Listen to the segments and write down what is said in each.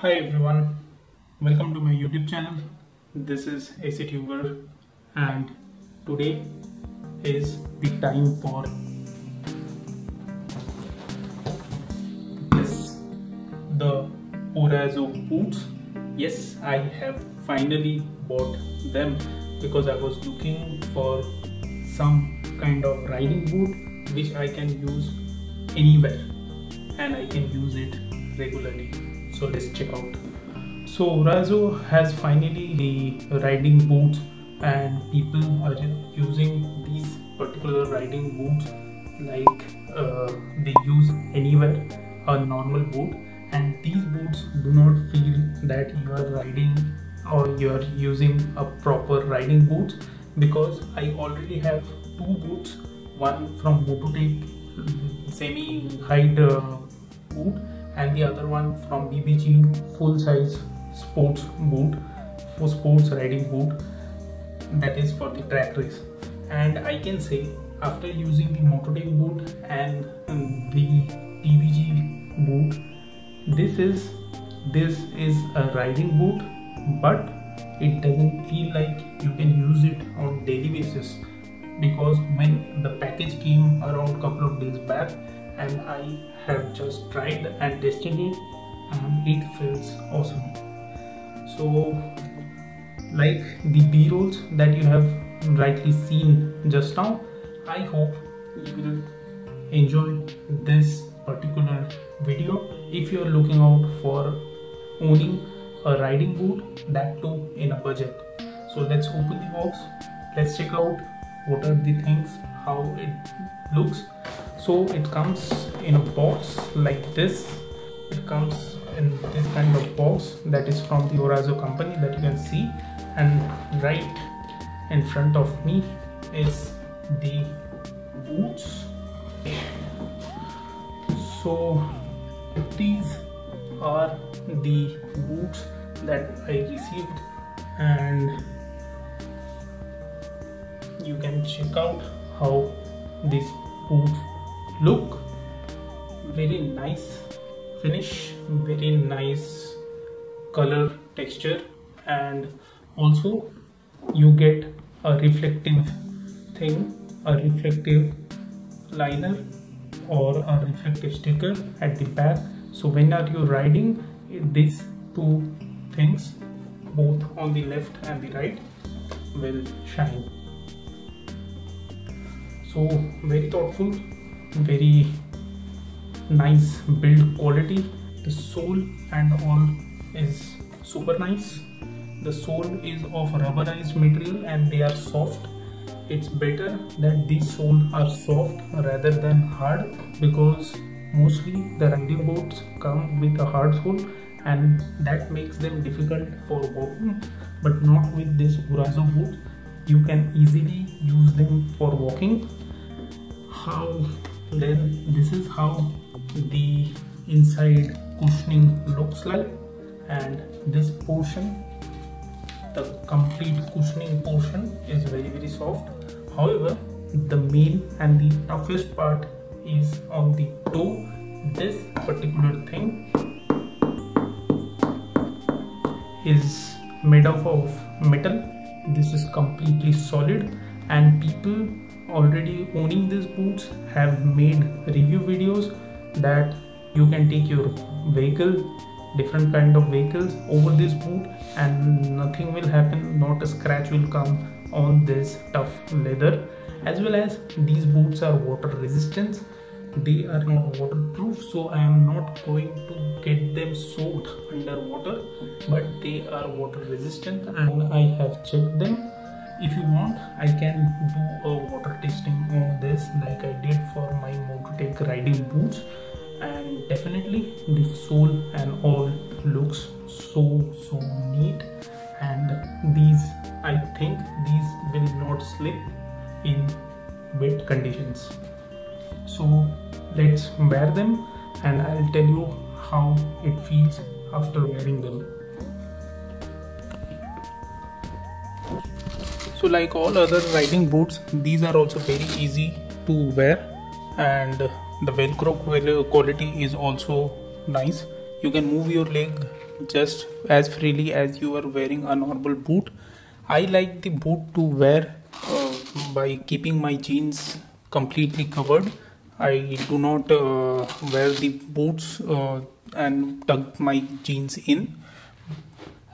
Hi everyone, welcome to my YouTube channel. This is ACTuber and today is the time for the Orazo boots. Yes, I have finally bought them because I was looking for some kind of riding boot which I can use anywhere and I can use it regularly. So let's check out. So Orazo has finally the riding boots and people are using these particular riding boots like they use anywhere a normal boot, and these boots do not feel that you are riding or you are using a proper riding boots, because I already have two boots, one from Mototech semi-hide boot and the other one from BBG full-size sports boot, for sports riding boot, that is for the track race. And I can say after using the Mototech boot and the BBG boot, this is a riding boot, but it doesn't feel like you can use it on daily basis, because when the package came around couple of days back and I have just tried and tested it and it feels awesome. So like the B-rolls that you have rightly seen just now, I hope you will enjoy this particular video if you are looking out for owning a riding boot, that too in a budget. So let's open the box, let's check out what are the things, how it looks. So it comes in a box like this. It comes in this kind of box that is from the Orazo company that you can see, and right in front of me is the boots. So these are the boots that I received, and you can check out how these boots look. Very nice finish, very nice color texture, and also you get a reflective thing, a reflective liner or a reflective sticker at the back. So when are you riding, these two things both on the left and the right will shine. So very thoughtful, very nice build quality. The sole and all is super nice. The sole is of rubberized material and they are soft. It's better that these soles are soft rather than hard, because mostly the riding boots come with a hard sole and that makes them difficult for walking, but not with this Orazo boot. You can easily use them for walking. Then this is how the inside cushioning looks like, and this portion, the complete cushioning portion, is very soft. However, the main and the toughest part is on the toe. This particular thing is made up of metal. This is completely solid, and people already owning these boots have made review videos that you can take your vehicle, different kind of vehicles, over this boot and nothing will happen, not a scratch will come on this tough leather. As well as these boots are water resistant, they are not waterproof, so I am not going to get them soaked underwater, but they are water resistant and I have checked them. If you want, I can do a water testing on this like I did for my Mototech riding boots, and definitely the sole and all looks so neat, and these, I think these will not slip in wet conditions. So let's wear them and I'll tell you how it feels after wearing them. So like all other riding boots, these are also very easy to wear, and the velcro quality is also nice. You can move your leg just as freely as you are wearing a normal boot. I like the boot to wear by keeping my jeans completely covered. I do not wear the boots and tuck my jeans in,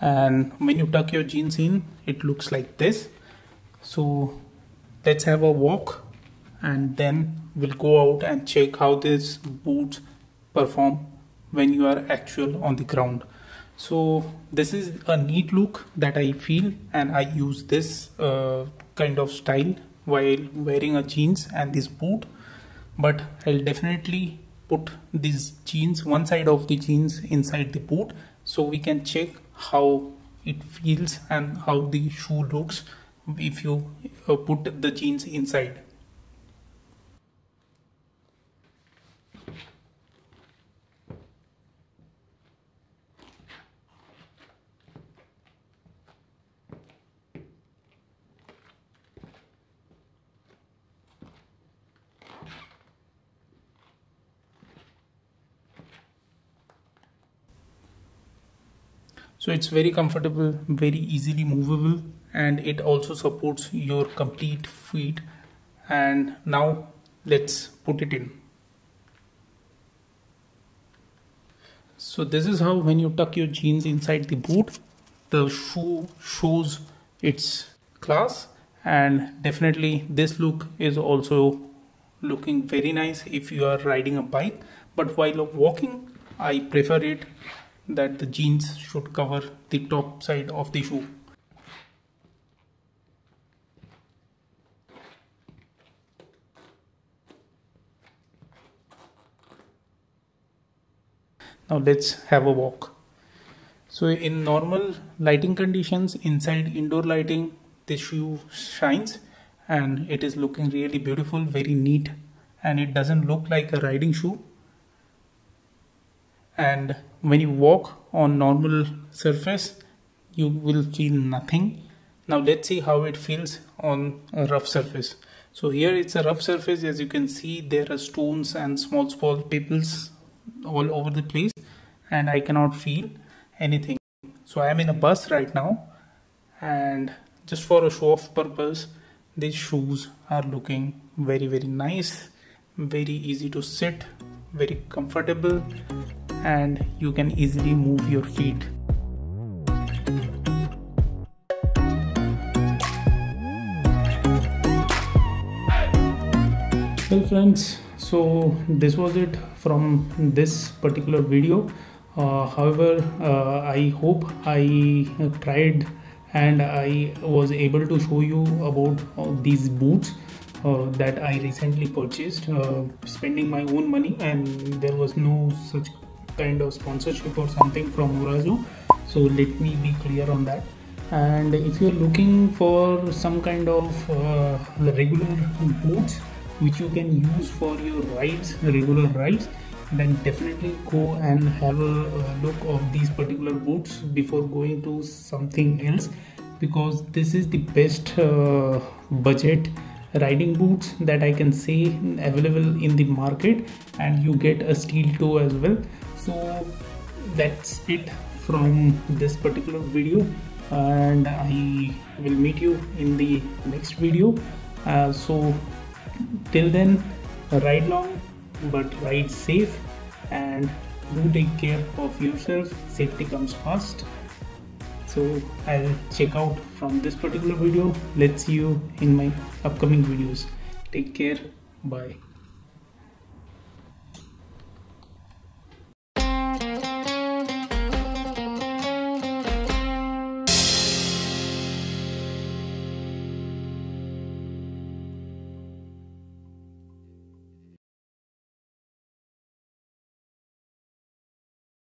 and when you tuck your jeans in, it looks like this. So let's have a walk and then we'll go out and check how these boots perform when you are actual on the ground. So this is a neat look that I feel, and I use this kind of style while wearing a jeans and this boot. But I'll definitely put these jeans, one side of the jeans inside the boot, so we can check how it feels and how the shoe looks if you put the jeans inside. So it's very comfortable, very easily movable, and it also supports your complete feet. And now let's put it in. So this is how, when you tuck your jeans inside the boot, the shoe shows its class, and definitely this look is also looking very nice if you are riding a bike. But while walking, I prefer it that the jeans should cover the top side of the shoe. Now let's have a walk. So in normal lighting conditions, inside indoor lighting, the shoe shines and it is looking really beautiful, very neat, and it doesn't look like a riding shoe. And when you walk on normal surface, you will feel nothing. Now let's see how it feels on a rough surface. So here it's a rough surface. As you can see, there are stones and small pebbles all over the place, and I cannot feel anything. So I am in a bus right now, and just for a show off purpose, these shoes are looking very nice, very easy to sit, very comfortable, and you can easily move your feet. Well friends, so this was it from this particular video. However, I hope I tried and I was able to show you about these boots that I recently purchased, spending my own money, and there was no such kind of sponsorship or something from Orazo. So let me be clear on that. And if you're looking for some kind of regular boots which you can use for your rides, regular rides, then definitely go and have a look of these particular boots before going to something else, because this is the best budget riding boots that I can say available in the market, and you get a steel toe as well. So that's it from this particular video, and I will meet you in the next video. So till then, ride long but ride safe, and do take care of yourself. Safety comes first. So I'll check out from this particular video. Let's see you in my upcoming videos. Take care. Bye.